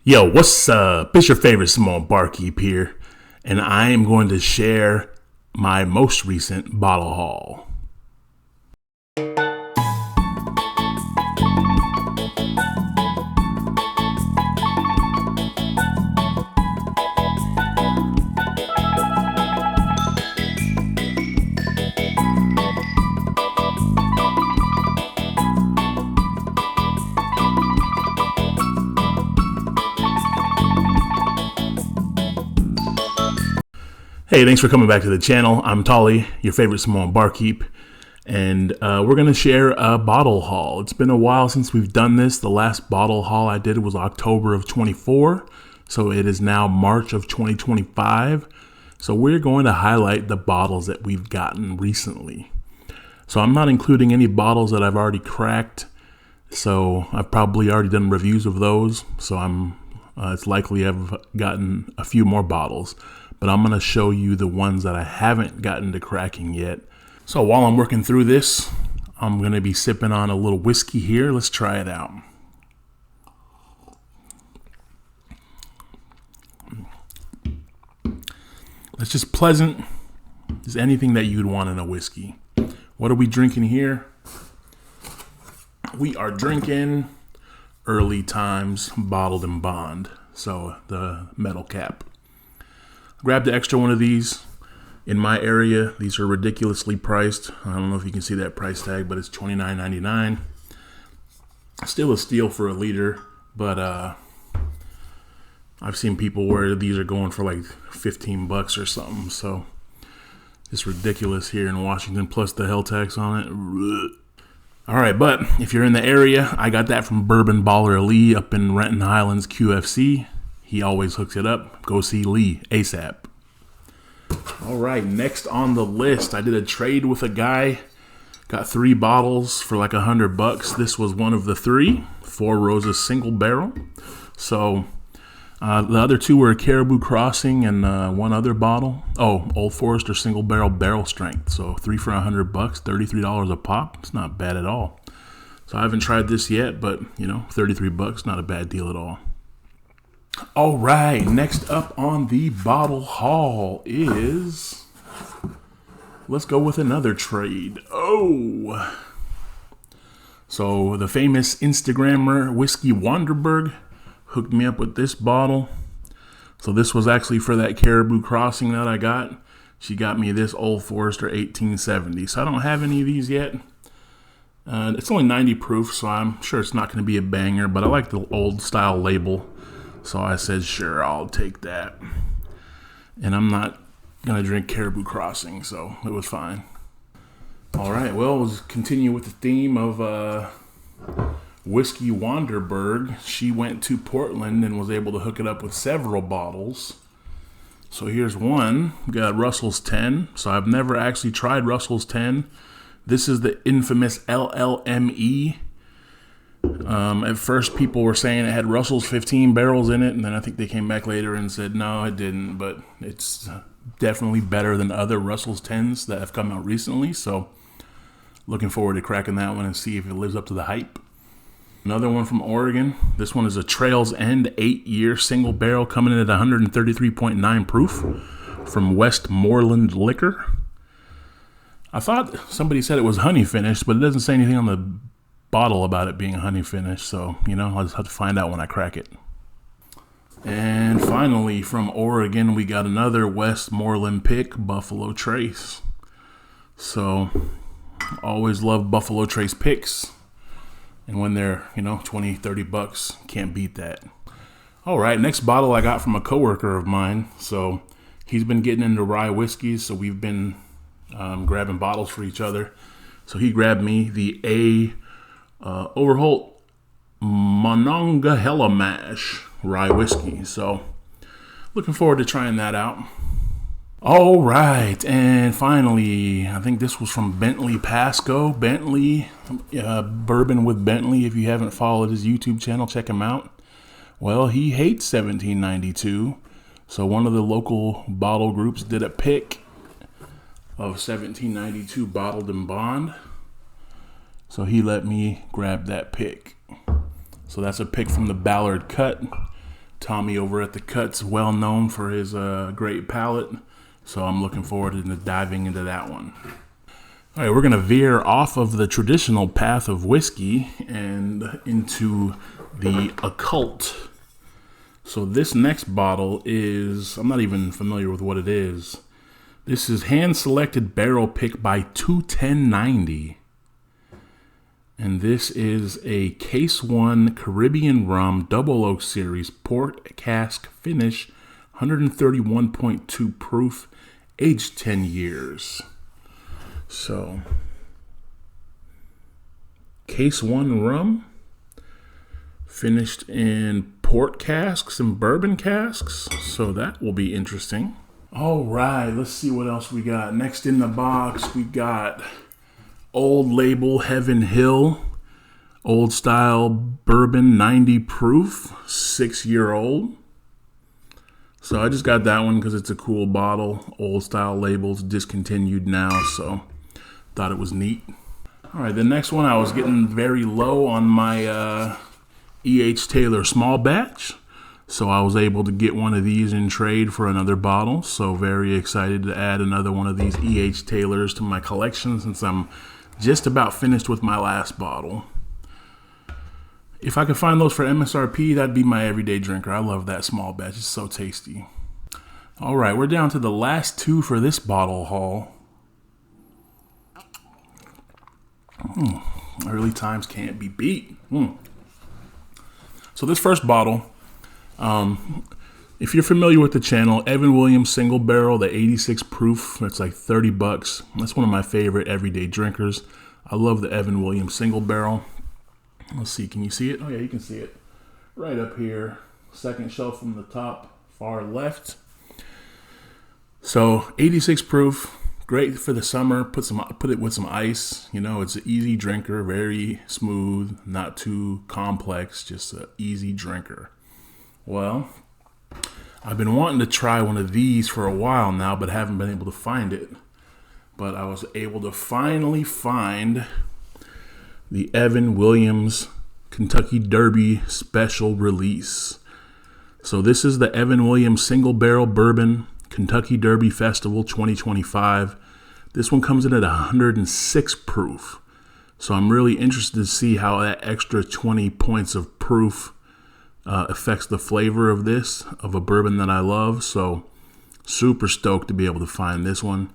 Yo, what's up? It's your favorite small barkeep here, and I am going to share my most recent bottle haul. Hey, thanks for coming back to the channel. I'm Tolly, your favorite small barkeep, and we're going to share a bottle haul. It's been a while since we've done this. The last bottle haul I did was October of 24, so it is now March of 2025. So we're going to highlight the bottles that we've gotten recently. So I'm not including any bottles that I've already cracked, so I've probably already done reviews of those, so it's likely I've gotten a few more bottles. But I'm going to show you the ones that I haven't gotten to cracking yet. So while I'm working through this, I'm going to be sipping on a little whiskey here. Let's try it out. It's just pleasant. It's anything that you'd want in a whiskey. What are we drinking here? We are drinking Early Times Bottled in Bond. So the metal cap. Grabbed the extra one of these. In my area, these are ridiculously priced. I don't know if you can see that price tag, but it's $29.99. Still a steal for a liter, but I've seen people where these are going for like $15 or something. So it's ridiculous here in Washington, plus the hell tax on it. All right, but if you're in the area, I got that from Bourbon Baller Lee up in Renton Highlands QFC. He always hooks it up. Go see Lee ASAP. All right, next on the list, I did a trade with a guy. Got 3 bottles for like $100. This was one of the 3. Four Roses single barrel. So the other 2 were Caribou Crossing and one other bottle. Oh, Old Forester single barrel strength. So 3 for $100, $33 a pop. It's not bad at all. So I haven't tried this yet, but you know, $33, not a bad deal at all. All right, next up on the bottle haul is, let's go with another trade. Oh, so the famous Instagrammer Whiskey.Wanderberg hooked me up with this bottle. So this was actually for that Caribou Crossing that I got. She got me this Old Forester 1870. So I don't have any of these yet. It's only 90 proof, so I'm sure it's not going to be a banger, but I like the old style label. So I said, sure, I'll take that. And I'm not going to drink Caribou Crossing, so it was fine. All right, well, we'll continue with the theme of Whiskey.Wanderberg. She went to Portland and was able to hook it up with several bottles. So here's one. We got Russell's 10. So I've never actually tried Russell's 10. This is the infamous LLME. At first, people were saying it had Russell's 15 barrels in it, and then I think they came back later and said, no, it didn't, but it's definitely better than other Russell's 10s that have come out recently, so looking forward to cracking that one and see if it lives up to the hype. Another one from Oregon. This one is a Trails End 8-year single barrel coming in at 133.9 proof from Westmoreland Liquor. I thought somebody said it was honey finished, but it doesn't say anything on the bottle about it being honey finish, so you know, I'll just have to find out when I crack it. And finally, from Oregon, we got another Westmoreland pick, Buffalo Trace. So always love Buffalo Trace picks, and when they're, you know, $20-$30, can't beat that. All right, next bottle I got from a coworker of mine. So he's been getting into rye whiskeys, so we've been grabbing bottles for each other. So he grabbed me the Overholt Monongahela Mash rye whiskey. So looking forward to trying that out. All right, and finally, I think this was from Bentley Pasco. Bentley, Bourbon with Bentley. If you haven't followed his YouTube channel, check him out. Well, he hates 1792. So one of the local bottle groups did a pick of 1792 bottled in bond. So he let me grab that pick. So that's a pick from the Ballard Cut, Tommy over at the Cut's well known for his great palate, so I'm looking forward to diving into that one. All right, we're going to veer off of the traditional path of whiskey and into the occult. So this next bottle is, I'm not even familiar with what it is. This is hand-selected barrel pick by 21090. And this is a Case 1 Caribbean Rum Double Oak Series Port Cask Finish, 131.2 proof, aged 10 years. So, Case 1 rum, finished in port casks and bourbon casks, so that will be interesting. All right, let's see what else we got. Next in the box, we got Old Label Heaven Hill, old style bourbon, 90 proof, 6-year-old. So I just got that one because it's a cool bottle. Old style labels, discontinued now, so thought it was neat. All right, the next one, I was getting very low on my E.H. Taylor small batch, so I was able to get one of these in trade for another bottle. So very excited to add another one of these E.H. Taylors to my collection since I'm just about finished with my last bottle. If I could find those for MSRP, that'd be my everyday drinker. I love that small batch. It's so tasty. All right, we're down to the last two for this bottle haul. Early times can't be beat. So this first bottle, if you're familiar with the channel, Evan Williams Single Barrel, the 86 proof, it's like $30. That's one of my favorite everyday drinkers. I love the Evan Williams Single Barrel. Let's see, can you see it? Oh yeah, you can see it. Right up here, second shelf from the top, far left. So 86 proof, great for the summer. Put it with some ice. You know, it's an easy drinker, very smooth, not too complex, just an easy drinker. Well, I've been wanting to try one of these for a while now, but haven't been able to find it. But I was able to finally find the Evan Williams Kentucky Derby Special Release. So this is the Evan Williams Single Barrel Bourbon Kentucky Derby Festival 2025. This one comes in at 106 proof. So I'm really interested to see how that extra 20 points of proof affects the flavor of this, of a bourbon that I love. So super stoked to be able to find this one.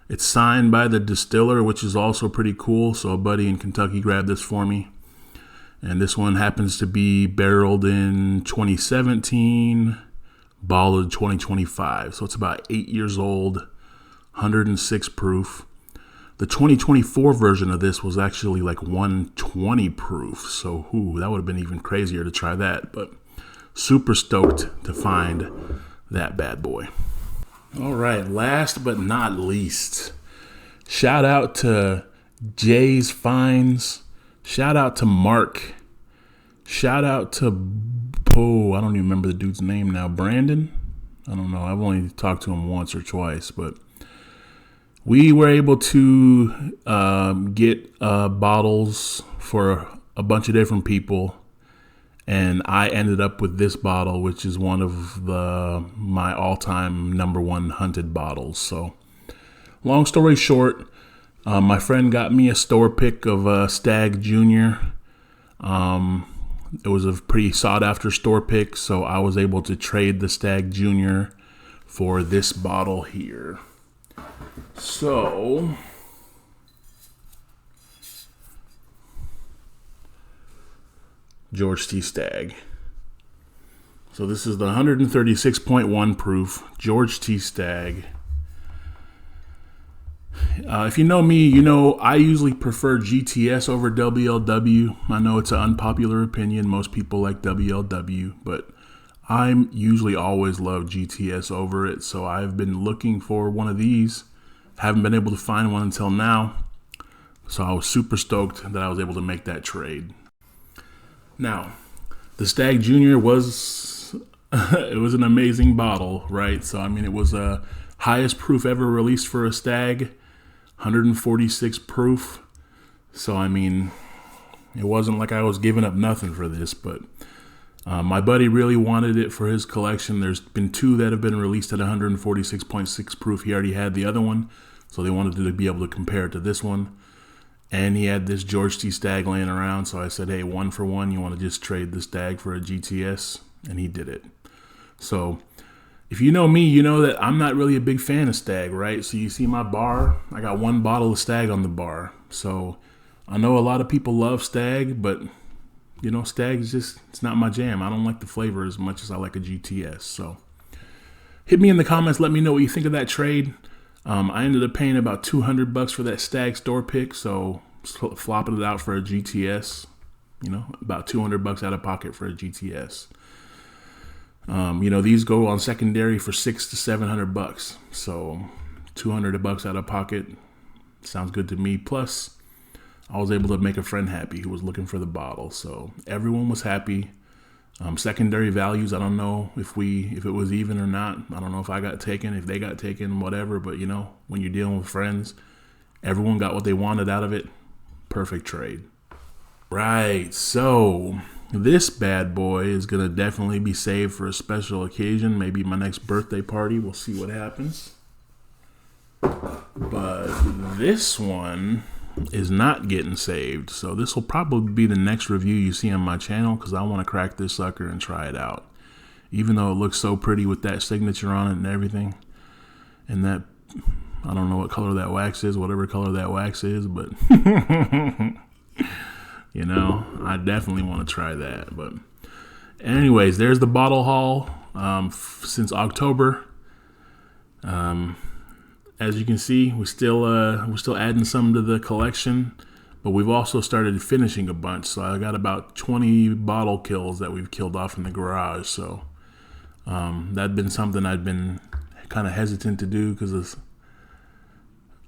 It's signed by the distiller, which is also pretty cool. So a buddy in Kentucky grabbed this for me. And this one happens to be barreled in 2017, bottled 2025. So it's about 8 years old, 106 proof. The 2024 version of this was actually like 120 proof. So that would have been even crazier to try that. But super stoked to find that bad boy. All right, last but not least, shout out to Jay's Finds. Shout out to Mark. Shout out to, I don't even remember the dude's name now. Brandon? I don't know. I've only talked to him once or twice, but we were able to get bottles for a bunch of different people. And I ended up with this bottle, which is one of my all-time #1 hunted bottles. So, long story short, my friend got me a store pick of Stagg Jr. It was a pretty sought-after store pick, so I was able to trade the Stagg Jr. for this bottle here. So, George T. Stagg. So this is the 136.1 proof George T. Stagg. If you know me, you know I usually prefer GTS over WLW. I know it's an unpopular opinion. Most people like WLW, but I usually always love GTS over it. So I've been looking for one of these. Haven't been able to find one until now. So I was super stoked that I was able to make that trade. Now, the Stagg Jr. was it was an amazing bottle, right? So I mean, it was a highest proof ever released for a Stagg, 146 proof. So I mean, it wasn't like I was giving up nothing for this, but My buddy really wanted it for his collection. There's been 2 that have been released at 146.6 proof. He already had the other one, so they wanted to be able to compare it to this one. And he had this George T. Stagg laying around, so I said, hey, 1 for 1, you want to just trade the Stagg for a GTS? And he did it. So if you know me, you know that I'm not really a big fan of Stagg, right? So you see my bar, I got 1 bottle of Stagg on the bar. So I know a lot of people love Stagg, but you know, Stagg is just, it's not my jam. I don't like the flavor as much as I like a GTS. So hit me in the comments. Let me know what you think of that trade. I ended up paying about $200 for that Stagg store pick. So flopping it out for a GTS, you know, about $200 out of pocket for a GTS. You know, these go on secondary for $600 to $700. So $200 out of pocket sounds good to me. Plus, I was able to make a friend happy who was looking for the bottle. So everyone was happy. Secondary values, I don't know if it was even or not. I don't know if I got taken, if they got taken, whatever. But, you know, when you're dealing with friends, everyone got what they wanted out of it. Perfect trade. Right, so this bad boy is going to definitely be saved for a special occasion. Maybe my next birthday party. We'll see what happens. But this one is not getting saved, so this will probably be the next review you see on my channel, because I want to crack this sucker and try it out, even though it looks so pretty with that signature on it and everything. And that, I don't know what color that wax is, whatever color that wax is, but you know, I definitely want to try that. But anyways, there's the bottle haul since October. As you can see, we're still adding some to the collection, but we've also started finishing a bunch. So I got about 20 bottle kills that we've killed off in the garage. So that's been something I've been kind of hesitant to do, because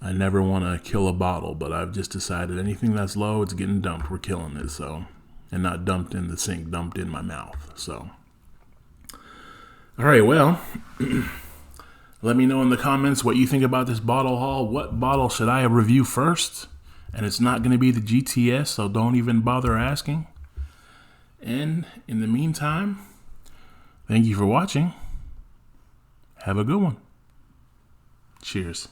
I never want to kill a bottle, but I've just decided anything that's low, it's getting dumped. We're killing it. So, and not dumped in the sink, dumped in my mouth. So, all right, well. Let me know in the comments what you think about this bottle haul. What bottle should I review first? And it's not going to be the GTS, so don't even bother asking. And in the meantime, thank you for watching. Have a good one. Cheers.